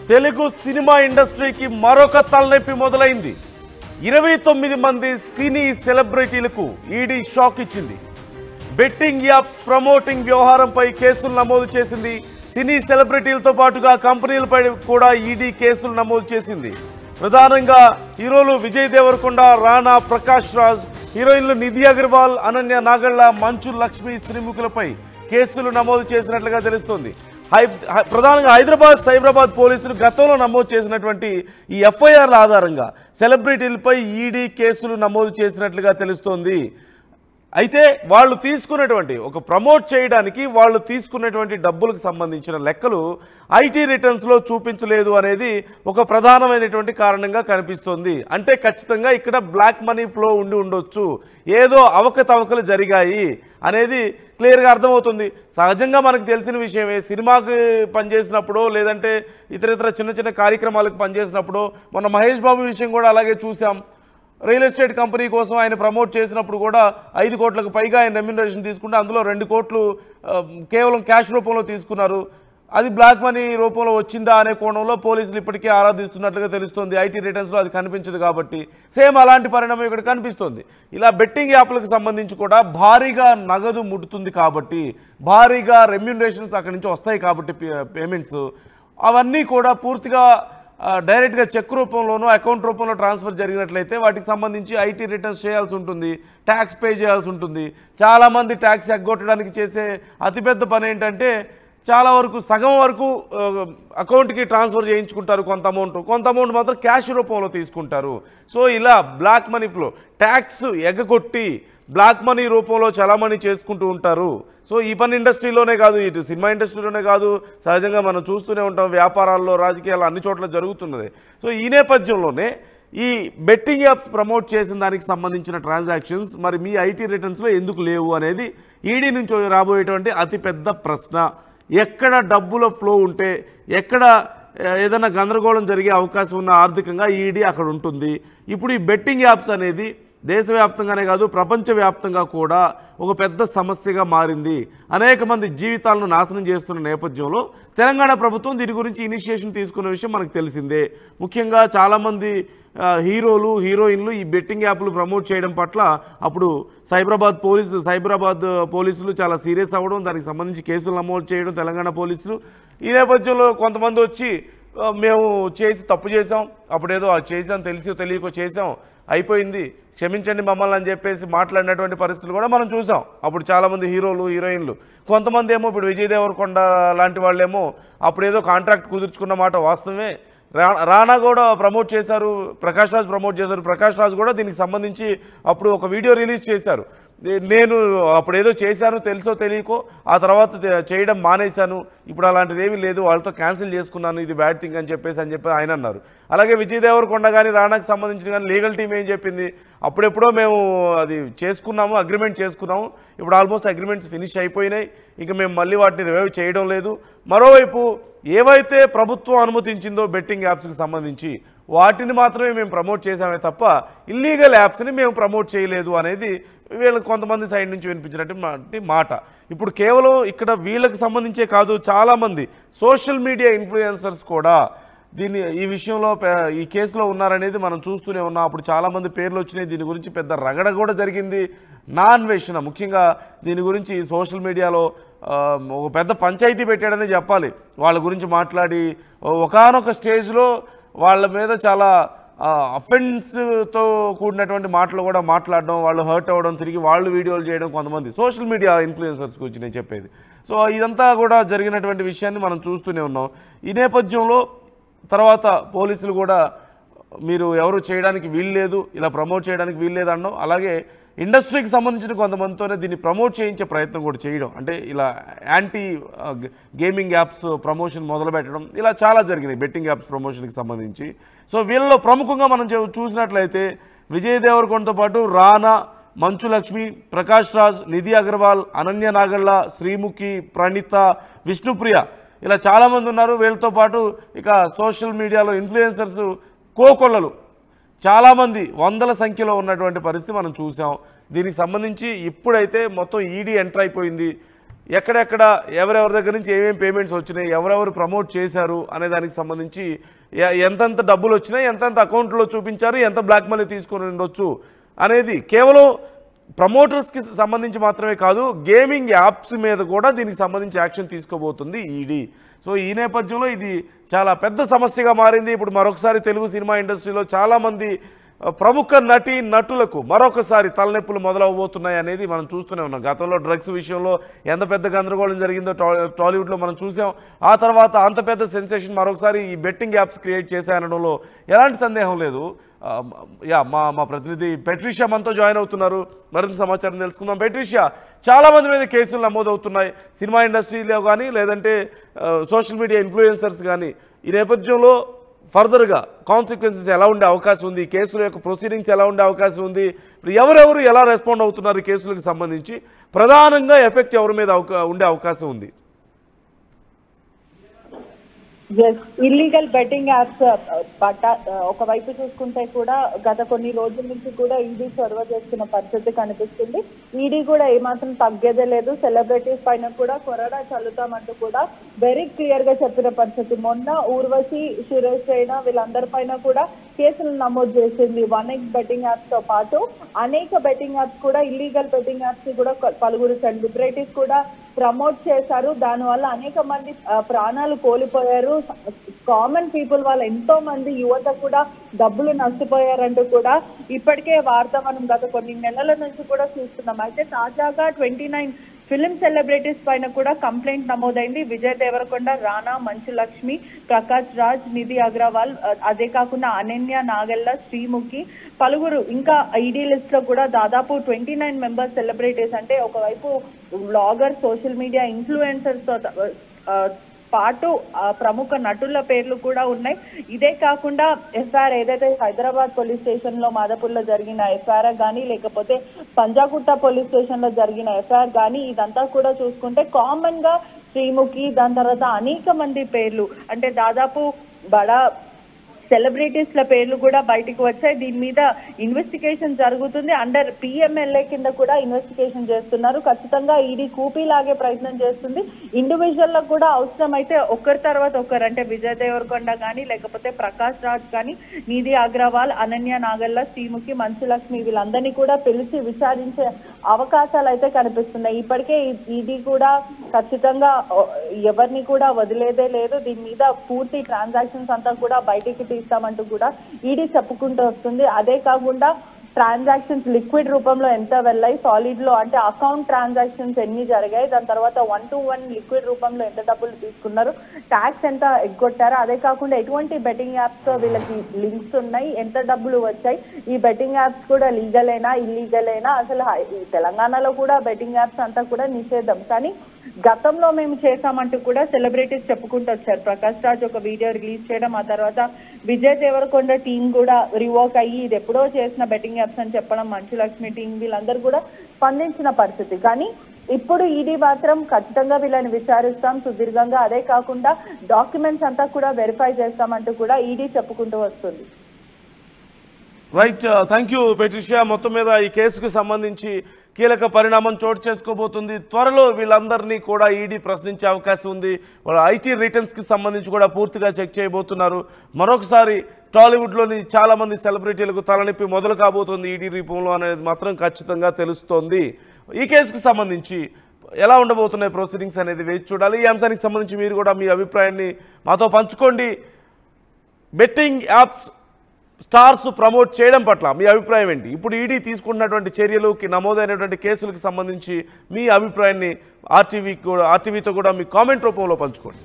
Telugu cinema ఇండస్ట్రీకి మరొక తలనొప్పి మొదలైంది. 29 మంది సినీ సెలబ్రిటీలకు ఈడీ షాక్ ఇచ్చింది. బెట్టింగ్ యాప్ ప్రమోటింగ్ వ్యవహారంపై కేసులు నమోదు చేసింది. సినీ సెలబ్రిటీలతో పాటుగా కంపెనీలపై కూడా ఈడీ కేసులు నమోదు చేసింది. ప్రధానంగా హీరోలు విజయ్ దేవరకొండ, రానా, ప్రకాష్ రాజ్, హీరోయిన్లు నిధి అగర్వాల్, అనన్య నాగళ్ళ, మంచు లక్ష్మి, శ్రీముఖులపై కేసులు నమోదు చేసినట్లుగా తెలుస్తోంది. ప్రధానంగా హైదరాబాద్ సైబరాబాద్ పోలీసులు గతంలో నమోదు చేసినటువంటి ఈ ఎఫ్ఐఆర్ల ఆధారంగా సెలబ్రిటీలపై ఈడీ కేసులు నమోదు చేసినట్లుగా తెలుస్తోంది. అయితే వాళ్ళు తీసుకున్నటువంటి ఒక ప్రమోట్ చేయడానికి వాళ్ళు తీసుకున్నటువంటి డబ్బులకు సంబంధించిన లెక్కలు ఐటీ రిటర్న్స్లో చూపించలేదు అనేది ఒక ప్రధానమైనటువంటి కారణంగా కనిపిస్తోంది. అంటే ఖచ్చితంగా ఇక్కడ బ్లాక్ మనీ ఫ్లో ఉండొచ్చు, ఏదో అవకతవకలు జరిగాయి అనేది క్లియర్గా అర్థమవుతుంది. సహజంగా మనకు తెలిసిన విషయమే. సినిమాకి పనిచేసినప్పుడు లేదంటే ఇతర చిన్న చిన్న కార్యక్రమాలకు పనిచేసినప్పుడు మొన్న మహేష్ బాబు విషయం కూడా అలాగే చూసాం. రియల్ ఎస్టేట్ కంపెనీ కోసం ఆయన ప్రమోట్ చేసినప్పుడు కూడా 5 కోట్లకు పైగా ఆయన రెమ్యునరేషన్ తీసుకుంటే అందులో 2 కోట్లు కేవలం క్యాష్ రూపంలో తీసుకున్నారు. అది బ్లాక్ మనీ రూపంలో వచ్చిందా అనే కోణంలో పోలీసులు ఇప్పటికే ఆరాధిస్తున్నట్లుగా తెలుస్తోంది. ఐటీ రిటర్న్స్లో అది కనిపించదు కాబట్టి సేమ్ అలాంటి పరిణామం ఇక్కడ కనిపిస్తోంది. ఇలా బెట్టింగ్ యాప్లకు సంబంధించి కూడా భారీగా నగదు ముడుతుంది కాబట్టి, భారీగా రెమ్యునరేషన్స్ అక్కడి నుంచి వస్తాయి కాబట్టి పేమెంట్స్ అవన్నీ కూడా పూర్తిగా డైరెక్ట్గా చెక్ రూపంలోనూ అకౌంట్ రూపంలో ట్రాన్స్ఫర్ జరిగినట్లయితే వాటికి సంబంధించి ఐటీ రిటర్న్స్ చేయాల్సి ఉంటుంది, ట్యాక్స్ పే చేయాల్సి ఉంటుంది. చాలామంది ట్యాక్స్ ఎగ్గొట్టడానికి చేసే అతిపెద్ద పని ఏంటంటే చాలా వరకు సగం వరకు అకౌంట్కి ట్రాన్స్ఫర్ చేయించుకుంటారు కొంత అమౌంట్ మాత్రం క్యాష్ రూపంలో తీసుకుంటారు. సో ఇలా బ్లాక్ మనీ ఫ్లో, ట్యాక్స్ ఎగ్గొట్టి బ్లాక్ మనీ రూపంలో చలామణి చేసుకుంటూ ఉంటారు. సో ఈ పని ఇండస్ట్రీలోనే కాదు, ఇటు సినిమా ఇండస్ట్రీలోనే కాదు, సహజంగా మనం చూస్తూనే ఉంటాం. వ్యాపారాల్లో, రాజకీయాల్లో అన్ని చోట్ల జరుగుతున్నది. సో ఈ నేపథ్యంలోనే ఈ బెట్టింగ్ యాప్స్ ప్రమోట్ చేసిన దానికి సంబంధించిన ట్రాన్సాక్షన్స్ మరి మీ ఐటీ రిటర్న్స్లో ఎందుకు లేవు అనేది ఈడీ నుంచి రాబోయేటువంటి అతిపెద్ద ప్రశ్న. ఎక్కడ డబ్బుల ఫ్లో ఉంటే, ఎక్కడ ఏదైనా గందరగోళం జరిగే అవకాశం ఉన్న ఆర్థికంగా ఈడీ అక్కడ ఉంటుంది. ఇప్పుడు ఈ బెట్టింగ్ యాప్స్ అనేది దేశవ్యాప్తంగానే కాదు ప్రపంచవ్యాప్తంగా కూడా ఒక పెద్ద సమస్యగా మారింది. అనేక మంది జీవితాలను నాశనం చేస్తున్న నేపథ్యంలో తెలంగాణ ప్రభుత్వం దీని గురించి ఇనిషియేషన్ తీసుకున్న విషయం మనకు తెలిసిందే. ముఖ్యంగా చాలామంది హీరోలు, హీరోయిన్లు ఈ బెట్టింగ్ యాప్లు ప్రమోట్ చేయడం పట్ల అప్పుడు సైబరాబాద్ పోలీసులు చాలా సీరియస్ అవ్వడం, దానికి సంబంధించి కేసులు నమోదు చేయడం తెలంగాణ పోలీసులు. ఈ నేపథ్యంలో కొంతమంది వచ్చి మేము తప్పు చేసాం, అప్పుడేదో చేసాం, తెలియకో చేసాం, అయిపోయింది, క్షమించండి మమ్మల్ని అని చెప్పేసి మాట్లాడినటువంటి పరిస్థితులు కూడా మనం చూసాం. అప్పుడు చాలామంది హీరోలు, హీరోయిన్లు, కొంతమంది ఏమో ఇప్పుడు విజయ్ దేవరకొండ లాంటి వాళ్ళేమో అప్పుడేదో కాంట్రాక్ట్ కుదుర్చుకున్న మాట వాస్తవమే. రానా కూడా ప్రమోట్ చేశారు, ప్రకాష్ రాజ్ ప్రమోట్ చేశారు. ప్రకాష్ రాజ్ కూడా దీనికి సంబంధించి అప్పుడు ఒక వీడియో రిలీజ్ చేశారు. నేను అప్పుడేదో చేశాను, తెలుసో తెలియకో, ఆ తర్వాత చేయడం మానేశాను, ఇప్పుడు అలాంటిది ఏమీ లేదు, వాళ్ళతో క్యాన్సిల్ చేసుకున్నాను, ఇది బ్యాడ్ థింగ్ అని చెప్పి ఆయన అన్నారు. అలాగే విజయ్ దేవరకొండ కానీ రానాకి సంబంధించిన కానీ లీగల్ టీం ఏం చెప్పింది, అప్పుడెప్పుడో మేము అది చేసుకున్నాము, అగ్రిమెంట్ చేసుకున్నాము, ఇప్పుడు ఆల్మోస్ట్ అగ్రిమెంట్స్ ఫినిష్ అయిపోయినాయి, ఇక మేము మళ్ళీ వాటిని రివైవ్ చేయడం లేదు. మరోవైపు ఏవైతే ప్రభుత్వం అనుమతించిందో బెట్టింగ్ యాప్స్కి సంబంధించి వాటిని మాత్రమే మేము ప్రమోట్ చేసామే తప్ప ఇల్లీగల్ యాప్స్ని మేము ప్రమోట్ చేయలేదు అనేది వీళ్ళకి కొంతమంది సైడ్ నుంచి వినిపించినటువంటి మాట. ఇప్పుడు కేవలం ఇక్కడ వీళ్ళకి సంబంధించే కాదు, చాలామంది సోషల్ మీడియా ఇన్ఫ్లుయెన్సర్స్ కూడా ఈ విషయంలో ఈ కేసులో ఉన్నారనేది మనం చూస్తూనే ఉన్నాం. అప్పుడు చాలామంది పేర్లు వచ్చినాయి, దీని గురించి పెద్ద రగడ కూడా జరిగింది. నాన్వేషణ ముఖ్యంగా దీని గురించి సోషల్ మీడియాలో ఒక పెద్ద పంచాయతీ పెట్టాడనే చెప్పాలి. వాళ్ళ గురించి మాట్లాడి ఒకానొక స్టేజ్లో వాళ్ళ మీద చాలా అఫెన్స్తో కూడినటువంటి మాటలు కూడా మాట్లాడడం, వాళ్ళు హర్ట్ అవ్వడం, తిరిగి వాళ్ళు వీడియోలు చేయడం కొంతమంది సోషల్ మీడియా ఇన్ఫ్లుయెన్సర్స్ గురించి నేను చెప్పేది. సో ఇదంతా కూడా జరిగినటువంటి విషయాన్ని మనం చూస్తూనే ఉన్నాం. ఈ నేపథ్యంలో తర్వాత పోలీసులు కూడా మీరు ఎవరు చేయడానికి వీల్లేదు, ఇలా ప్రమోట్ చేయడానికి వీల్లేదు అనడం, అలాగే ఇండస్ట్రీకి సంబంధించిన కొంతమందితోనే దీన్ని ప్రమోట్ చేయించే ప్రయత్నం కూడా చేయడం, అంటే ఇలా యాంటీ గేమింగ్ యాప్స్ ప్రమోషన్ మొదలుపెట్టడం, ఇలా చాలా జరిగినాయి బెట్టింగ్ యాప్స్ ప్రమోషన్కి సంబంధించి. సో వీళ్ళలో ప్రముఖంగా మనం చూసినట్లయితే విజయ్ దేవరకొండతో పాటు రానా, మంచు లక్ష్మి, ప్రకాష్ రాజ్, నిధి అగర్వాల్, అనన్య నాగళ్ళ, శ్రీముఖి, ప్రణీత, విష్ణుప్రియ, ఇలా చాలామంది ఉన్నారు. వీళ్ళతో పాటు ఇక సోషల్ మీడియాలో ఇన్ఫ్లుయెన్సర్స్ కోకొల్లలు చాలామంది వందల సంఖ్యలో ఉన్నటువంటి పరిస్థితి మనం చూసాం. దీనికి సంబంధించి ఇప్పుడైతే మొత్తం ఈడీ ఎంటర్ అయిపోయింది. ఎక్కడెక్కడ ఎవరెవరి దగ్గర నుంచి ఏమేమి పేమెంట్స్ వచ్చినాయి, ఎవరెవరు ప్రమోట్ చేశారు అనే దానికి సంబంధించి ఎంతెంత డబ్బులు వచ్చినాయి, ఎంతెంత అకౌంట్లో చూపించారు, ఎంత బ్లాక్ మనీ తీసుకొని ఉండొచ్చు అనేది కేవలం ప్రమోటర్స్కి సంబంధించి మాత్రమే కాదు, గేమింగ్ యాప్స్ మీద కూడా దీనికి సంబంధించి యాక్షన్ తీసుకోబోతుంది ఈడీ. సో ఈ నేపథ్యంలో ఇది చాలా పెద్ద సమస్యగా మారింది. ఇప్పుడు మరొకసారి తెలుగు సినిమా ఇండస్ట్రీలో చాలామంది ప్రముఖ నటులకు మరొకసారి తలనొప్పులు మొదలవబోతున్నాయి అనేది మనం చూస్తూనే ఉన్నాం. గతంలో డ్రగ్స్ విషయంలో ఎంత పెద్ద గందరగోళం జరిగిందో టాలీవుడ్లో మనం చూసాం. ఆ తర్వాత అంత పెద్ద సెన్సేషన్ మరొకసారి ఈ బెట్టింగ్ యాప్స్ క్రియేట్ చేశాయనడంలో ఎలాంటి సందేహం లేదు. మా ప్రతినిధి పెట్రిషియా మనతో జాయిన్ అవుతున్నారు. మరింత సమాచారం తెలుసుకుందాం. పెట్రిషియా, చాలామంది మీద కేసులు నమోదవుతున్నాయి సినిమా ఇండస్ట్రీలో కానీ లేదంటే సోషల్ మీడియా ఇన్ఫ్లుయెన్సర్స్ కానీ. ఈ నేపథ్యంలో ఫర్దర్గా కాన్సిక్వెన్సెస్ ఎలా ఉండే అవకాశం ఉంది, కేసుల యొక్క ప్రొసీడింగ్స్ ఎలా ఉండే అవకాశం ఉంది, ఇప్పుడు ఎవరెవరు ఎలా రెస్పాండ్ అవుతున్నారు ఈ కేసులకు సంబంధించి, ప్రధానంగా ఎఫెక్ట్ ఎవరి మీద ఉండే అవకాశం ఉంది? ఇల్లీగల్ బెట్టింగ్ యాప్స్ ఒకవైపు చూసుకుంటే కూడా గత కొన్ని రోజుల నుంచి కూడా ఈడీ చొరవ చేస్తున్న పరిస్థితి కనిపిస్తుంది. ఈడీ కూడా ఏమాత్రం తగ్గేదే లేదు. సెలబ్రిటీస్ పైన కూడా కొరడా చల్లుతామంటూ కూడా వెరీ క్లియర్ గా చెప్పిన పరిస్థితి. మొన్న ఊర్వశి, సురేష్ రైనా వీళ్ళందరి పైన కూడా కేసులు నమోదు చేసింది. 1x బెట్టింగ్ యాప్స్ తో పాటు అనేక బెట్టింగ్ యాప్స్ కూడా, ఇల్లీగల్ బెట్టింగ్ యాప్స్ కూడా పలువురు సెలబ్రిటీస్ కూడా ప్రమోట్ చేశారు. దానివల్ల అనేక మంది ప్రాణాలు కోల్పోయారు. కామన్ పీపుల్ వాళ్ళ ఎంతో మంది యువత కూడా డబ్బులు నష్టపోయారంటూ కూడా ఇప్పటికే వార్త మనం గత కొన్ని నెలల నుంచి కూడా చూస్తున్నాం. అయితే తాజాగా 29 ఫిలిం సెలబ్రిటీస్ పైన కూడా కంప్లైంట్ నమోదైంది. విజయ్ దేవరకొండ, రానా, మంచు లక్ష్మి, ప్రకాష్ రాజ్, నిధి అగ్రవాల్, అదే కాకుండా అనన్య నాగెల్ల, శ్రీముఖి, పలువురు ఇంకా ఈడీ లిస్ట్ లో కూడా దాదాపు 29 మెంబర్స్ సెలబ్రిటీస్. అంటే ఒకవైపు బ్లాగర్, సోషల్ మీడియా ఇన్ఫ్లుయెన్సర్స్ తో పాటు ప్రముఖ నటుల పేర్లు కూడా ఉన్నాయి. ఇదే కాకుండా ఎఫ్ఐఆర్ ఏదైతే హైదరాబాద్ పోలీస్ స్టేషన్ లో మాదాపూర్లో జరిగిన ఎఫ్ఐఆర్ కానీ లేకపోతే పంజాగుట్ట పోలీస్ స్టేషన్ లో జరిగిన ఎఫ్ఐఆర్ కానీ ఇదంతా కూడా చూసుకుంటే కామన్ గా శ్రీముఖి, దాని తర్వాత అనేక మంది పేర్లు, అంటే దాదాపు బడా సెలబ్రిటీస్ ల పేర్లు కూడా బయటకు వచ్చాయి. దీని మీద ఇన్వెస్టిగేషన్ జరుగుతుంది. అండర్ పిఎంఎల్ఏ కింద కూడా ఇన్వెస్టిగేషన్ చేస్తున్నారు. ఖచ్చితంగా ఈడీ కూపీలాగే ప్రయత్నం చేస్తుంది. ఇండివిజువల్ లకు కూడా అవసరమైతే ఒకరి తర్వాత ఒకరు, అంటే విజయ్ దేవరకొండ కానీ లేకపోతే ప్రకాష్ రాజ్ కానీ, నిధి అగ్రవాల్, అనన్య నాగల్ల, శ్రీముఖి, మంచు లక్ష్మి వీళ్ళందరినీ కూడా పిలిచి విచారించే అవకాశాలు అయితే కనిపిస్తున్నాయి. ఇప్పటికే ఈడీ కూడా ఖచ్చితంగా ఎవరిని కూడా వదిలేదే లేదు. దీని మీద పూర్తి ట్రాన్సాక్షన్స్ అంతా కూడా బయటికి ఇస్తామంటూ కూడా ఈడీ చెప్పుకుంటూ వస్తుంది. అదే కాకుండా ట్రాన్సాక్షన్స్ లిక్విడ్ రూపంలో ఎంత వెళ్ళాయి, సాలిడ్ లో అంటే అకౌంట్ ట్రాన్సాక్షన్స్ ఎన్ని జరిగాయి, దాని తర్వాత 1-to-1 లిక్విడ్ రూపంలో ఎంత డబ్బులు తీసుకున్నారు, ట్యాక్స్ ఎంత ఎగ్గొట్టారు, అదే కాకుండా ఎటువంటి బెట్టింగ్ యాప్స్ తో వీళ్ళకి లింక్స్ ఉన్నాయి, ఎంత డబ్బులు వచ్చాయి, ఈ బెట్టింగ్ యాప్స్ కూడా లీగలేనా ఇల్లీగలేనా, అసలు తెలంగాణలో కూడా బెట్టింగ్ యాప్స్ అంతా కూడా నిషేధం, కానీ గతంలో మేము చేశామంటూ కూడా సెలబ్రిటీస్ చెప్పుకుంటూ వచ్చారు. ప్రకాష్ రాజ్ ఒక వీడియో రిలీజ్ చేయడం, ఆ తర్వాత విజయ్ దేవరకొండ టీం కూడా రివోక్ అయ్యి ఇది ఎప్పుడో చేసిన బెట్టింగ్ యాప్స్ అని చెప్పడం, మంచు లక్ష్మి టీం వీళ్ళందరూ కూడా స్పందించిన పరిస్థితి. కానీ ఇప్పుడు ఈడీ మాత్రం ఖచ్చితంగా వీళ్ళని విచారిస్తాం సుదీర్ఘంగా, అదే కాకుండా డాక్యుమెంట్స్ అంతా కూడా వెరిఫై చేస్తామంటూ కూడా ఈడీ చెప్పుకుంటూ వస్తుంది. Right, thank you Patricia. మొత్తం మీద ఈ కేసుకు సంబంధించి కీలక పరిణామం చోటు చేసుకోబోతుంది. త్వరలో వీళ్ళందరినీ కూడా ఈడీ ప్రశ్నించే అవకాశం ఉంది. వాళ్ళ ఐటీ రిటర్న్స్కి సంబంధించి కూడా పూర్తిగా చెక్ చేయబోతున్నారు. మరొకసారి టాలీవుడ్లోని చాలామంది సెలబ్రిటీలకు తలనొప్పి మొదలు కాబోతుంది ఈడీ రూపంలో అనేది మాత్రం ఖచ్చితంగా తెలుస్తోంది. ఈ కేసుకు సంబంధించి ఎలా ఉండబోతున్నాయి ప్రొసీడింగ్స్ అనేది వేచి చూడాలి. ఈ అంశానికి సంబంధించి మీరు కూడా మీ అభిప్రాయాన్ని మాతో పంచుకోండి. బెట్టింగ్ యాప్స్ స్టార్స్ ప్రమోట్ చేయడం పట్ల మీ అభిప్రాయం ఏంటి? ఇప్పుడు ఈడీ తీసుకున్నటువంటి చర్యలుకి నమోదైనటువంటి కేసులకు సంబంధించి మీ అభిప్రాయాన్ని ఆర్టీవీతో కూడా మీ కామెంట్ రూపంలో పంచుకోండి.